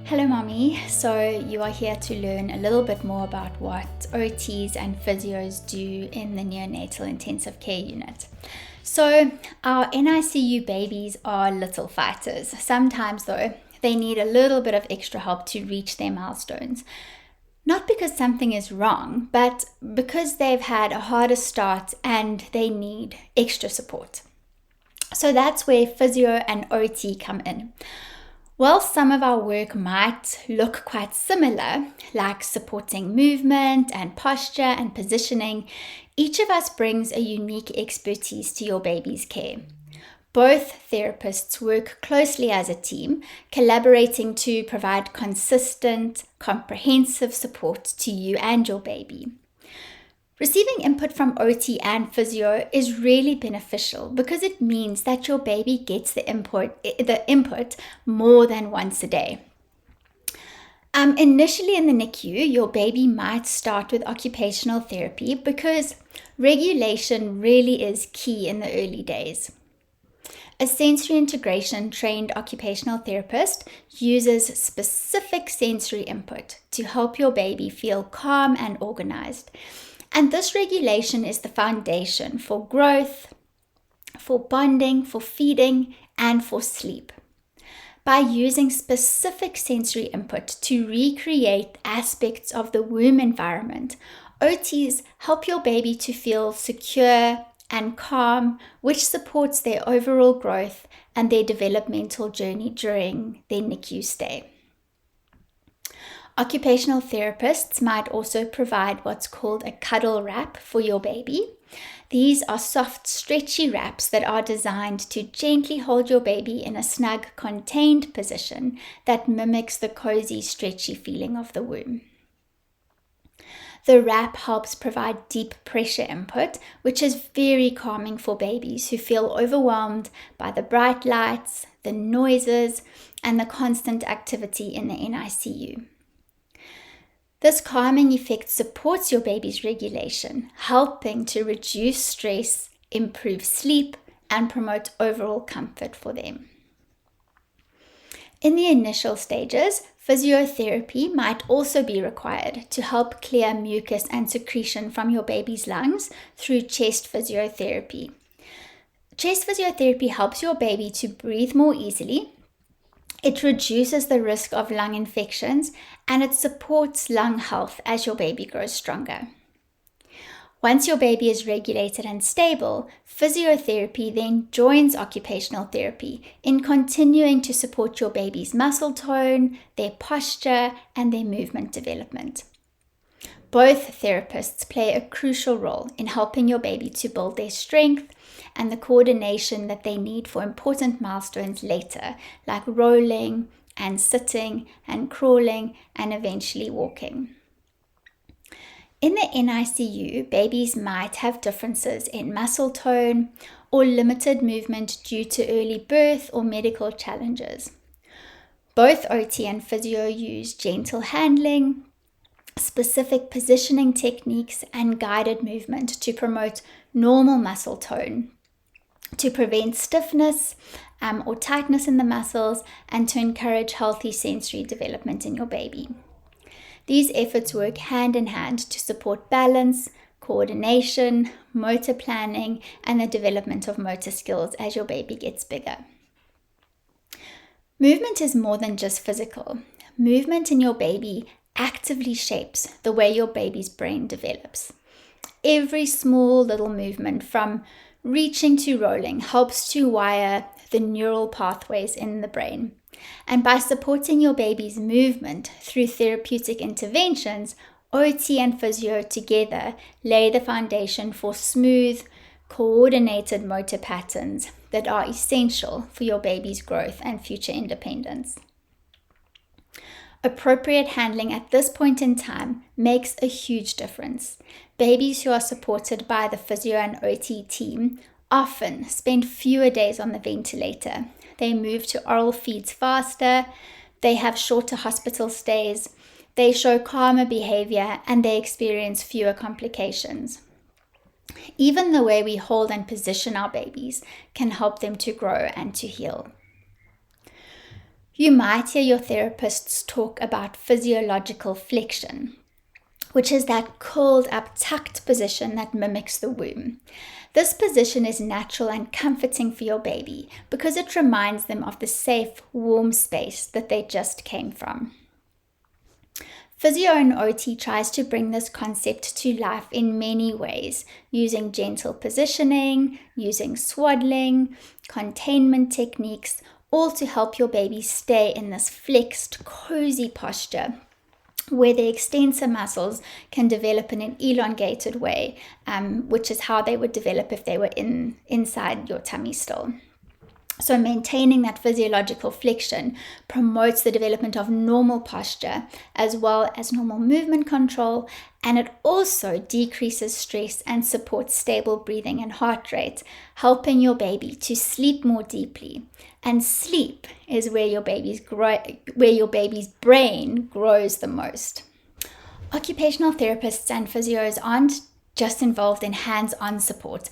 Hello mommy, so you are here to learn a little bit more about what OTs and physios do in the neonatal intensive care unit. So our NICU babies are little fighters. Sometimes though, they need a little bit of extra help to reach their milestones. Not because something is wrong, but because they've had a harder start and they need extra support. So that's where physio and OT come in. While some of our work might look quite similar, like supporting movement and posture and positioning, each of us brings a unique expertise to your baby's care. Both therapists work closely as a team, collaborating to provide consistent, comprehensive support to you and your baby. Receiving input from OT and physio is really beneficial because it means that your baby gets the input more than once a day. Initially in the NICU, your baby might start with occupational therapy because regulation really is key in the early days. A sensory integration trained occupational therapist uses specific sensory input to help your baby feel calm and organized. And this regulation is the foundation for growth, for bonding, for feeding, and for sleep. By using specific sensory input to recreate aspects of the womb environment, OTs help your baby to feel secure and calm, which supports their overall growth and their developmental journey during their NICU stay. Occupational therapists might also provide what's called a cuddle wrap for your baby. These are soft, stretchy wraps that are designed to gently hold your baby in a snug, contained position that mimics the cozy, stretchy feeling of the womb. The wrap helps provide deep pressure input, which is very calming for babies who feel overwhelmed by the bright lights, the noises, and the constant activity in the NICU. This calming effect supports your baby's regulation, helping to reduce stress, improve sleep, and promote overall comfort for them. In the initial stages, physiotherapy might also be required to help clear mucus and secretion from your baby's lungs through chest physiotherapy. Chest physiotherapy helps your baby to breathe more easily. It reduces the risk of lung infections and it supports lung health as your baby grows stronger. Once your baby is regulated and stable, physiotherapy then joins occupational therapy in continuing to support your baby's muscle tone, their posture, and their movement development. Both therapists play a crucial role in helping your baby to build their strength and the coordination that they need for important milestones later, like rolling and sitting and crawling and eventually walking. In the NICU, babies might have differences in muscle tone or limited movement due to early birth or medical challenges. Both OT and physio use gentle handling, specific positioning techniques, and guided movement to promote normal muscle tone, to prevent stiffness or tightness in the muscles, and to encourage healthy sensory development in your baby. These efforts work hand in hand to support balance, coordination, motor planning, and the development of motor skills as your baby gets bigger. Movement is more than just physical. Movement in your baby actively shapes the way your baby's brain develops. Every small little movement from reaching to rolling helps to wire the neural pathways in the brain. And by supporting your baby's movement through therapeutic interventions, OT and physio together lay the foundation for smooth, coordinated motor patterns that are essential for your baby's growth and future independence. Appropriate handling at this point in time makes a huge difference. Babies who are supported by the physio and OT team often spend fewer days on the ventilator. They move to oral feeds faster, they have shorter hospital stays, they show calmer behavior, and they experience fewer complications. Even the way we hold and position our babies can help them to grow and to heal. You might hear your therapists talk about physiological flexion, which is that curled up, tucked position that mimics the womb. This position is natural and comforting for your baby because it reminds them of the safe, warm space that they just came from. Physio and OT tries to bring this concept to life in many ways, using gentle positioning, using swaddling, containment techniques, all to help your baby stay in this flexed, cozy posture where the extensor muscles can develop in an elongated way, which is how they would develop if they were inside your tummy still. So maintaining that physiological flexion promotes the development of normal posture as well as normal movement control, and it also decreases stress and supports stable breathing and heart rate, helping your baby to sleep more deeply. And sleep is where your baby's brain grows the most. Occupational therapists and physios aren't just involved in hands-on support.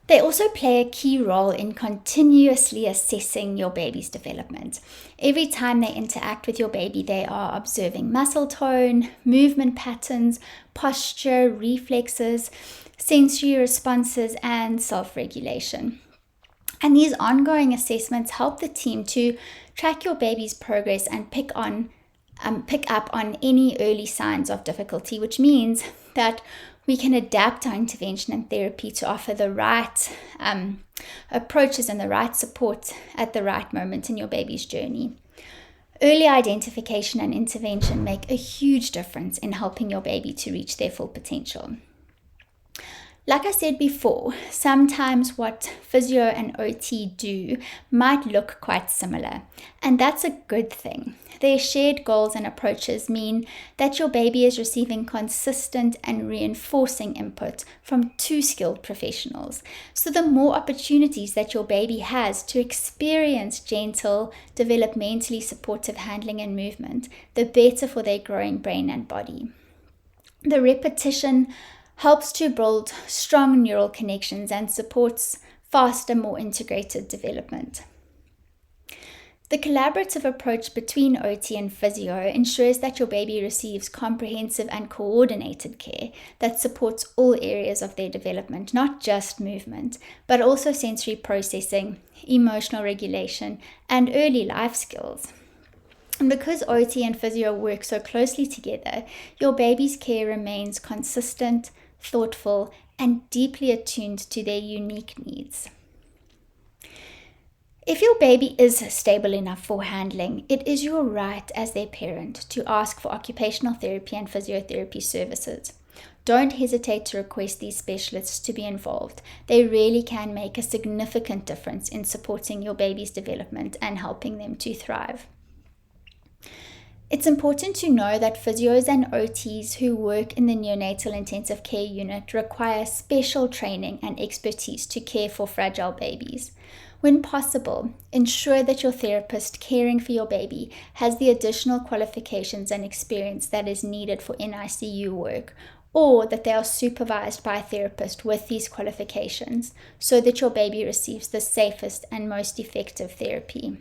They also play a key role in continuously assessing your baby's development. Every time they interact with your baby, they are observing muscle tone, movement patterns, posture, reflexes, sensory responses, and self-regulation. And these ongoing assessments help the team to track your baby's progress and pick up on any early signs of difficulty, which means that we can adapt our intervention and therapy to offer the right approaches and the right support at the right moment in your baby's journey. Early identification and intervention make a huge difference in helping your baby to reach their full potential. Like I said before, sometimes what physio and OT do might look quite similar, and that's a good thing. Their shared goals and approaches mean that your baby is receiving consistent and reinforcing input from two skilled professionals. So the more opportunities that your baby has to experience gentle, developmentally supportive handling and movement, the better for their growing brain and body. The repetition helps to build strong neural connections and supports faster, more integrated development. The collaborative approach between OT and physio ensures that your baby receives comprehensive and coordinated care that supports all areas of their development, not just movement, but also sensory processing, emotional regulation, and early life skills. And because OT and physio work so closely together, your baby's care remains consistent, thoughtful, and deeply attuned to their unique needs. If your baby is stable enough for handling, it is your right as their parent to ask for occupational therapy and physiotherapy services. Don't hesitate to request these specialists to be involved. They really can make a significant difference in supporting your baby's development and helping them to thrive. It's important to know that physios and OTs who work in the neonatal intensive care unit require special training and expertise to care for fragile babies. When possible, ensure that your therapist caring for your baby has the additional qualifications and experience that is needed for NICU work, or that they are supervised by a therapist with these qualifications so that your baby receives the safest and most effective therapy.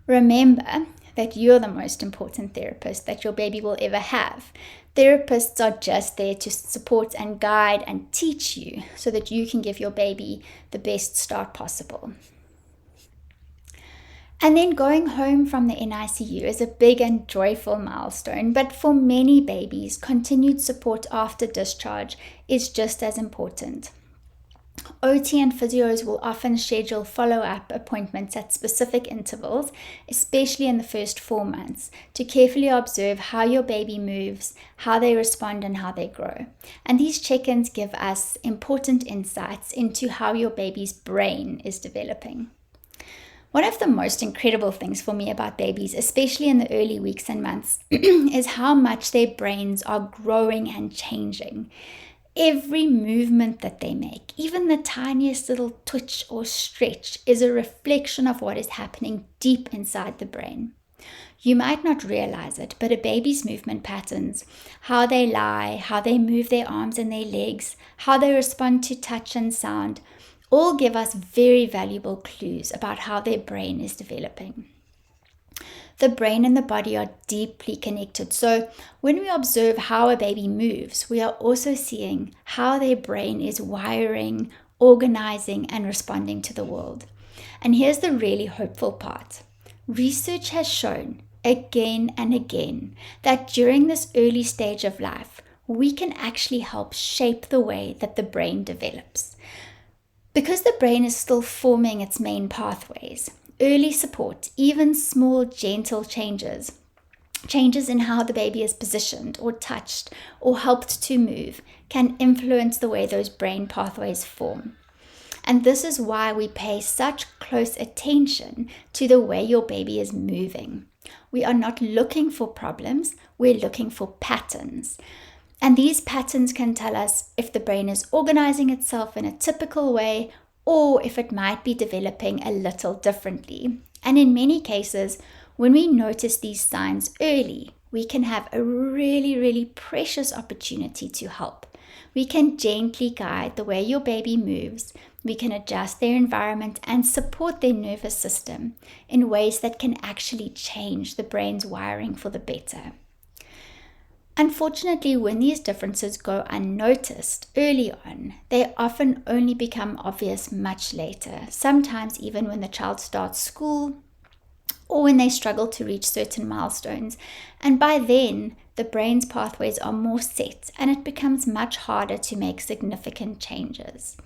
Remember that you're the most important therapist that your baby will ever have. Therapists are just there to support and guide and teach you so that you can give your baby the best start possible. And then going home from the NICU is a big and joyful milestone, but for many babies, continued support after discharge is just as important. OT and physios will often schedule follow-up appointments at specific intervals, especially in the first 4 months, to carefully observe how your baby moves, how they respond, and how they grow. And these check-ins give us important insights into how your baby's brain is developing. One of the most incredible things for me about babies, especially in the early weeks and months, is how much their brains are growing and changing. Every movement that they make, even the tiniest little twitch or stretch, is a reflection of what is happening deep inside the brain. You might not realize it, but a baby's movement patterns, how they lie, how they move their arms and their legs, how they respond to touch and sound, all give us very valuable clues about how their brain is developing. The brain and the body are deeply connected. So when we observe how a baby moves, we are also seeing how their brain is wiring, organizing, and responding to the world. And here's the really hopeful part. Research has shown again and again that during this early stage of life, we can actually help shape the way that the brain develops. Because the brain is still forming its main pathways, early support, even small gentle changes in how the baby is positioned or touched or helped to move, can influence the way those brain pathways form. And this is why we pay such close attention to the way your baby is moving. We are not looking for problems, we're looking for patterns. And these patterns can tell us if the brain is organizing itself in a typical way or if it might be developing a little differently. And in many cases, when we notice these signs early, we can have a really, really precious opportunity to help. We can gently guide the way your baby moves. We can adjust their environment and support their nervous system in ways that can actually change the brain's wiring for the better. Unfortunately, when these differences go unnoticed early on, they often only become obvious much later, sometimes even when the child starts school or when they struggle to reach certain milestones. And by then, the brain's pathways are more set and it becomes much harder to make significant changes.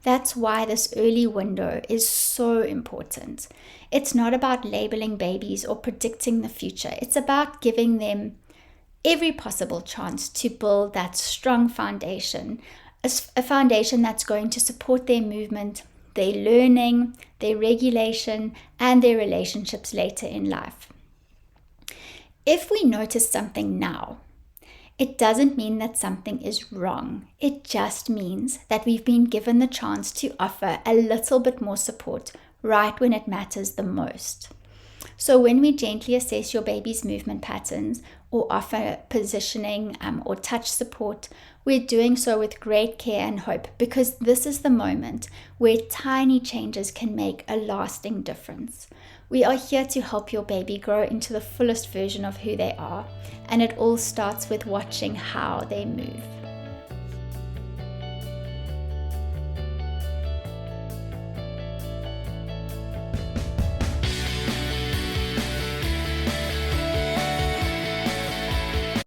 That's why this early window is so important. It's not about labeling babies or predicting the future. It's about giving them every possible chance to build that strong foundation, a foundation that's going to support their movement, their learning, their regulation, and their relationships later in life. If we notice something now, it doesn't mean that something is wrong. It just means that we've been given the chance to offer a little bit more support right when it matters the most. So when we gently assess your baby's movement patterns or offer positioning or touch support, we're doing so with great care and hope, because this is the moment where tiny changes can make a lasting difference. We are here to help your baby grow into the fullest version of who they are, and it all starts with watching how they move.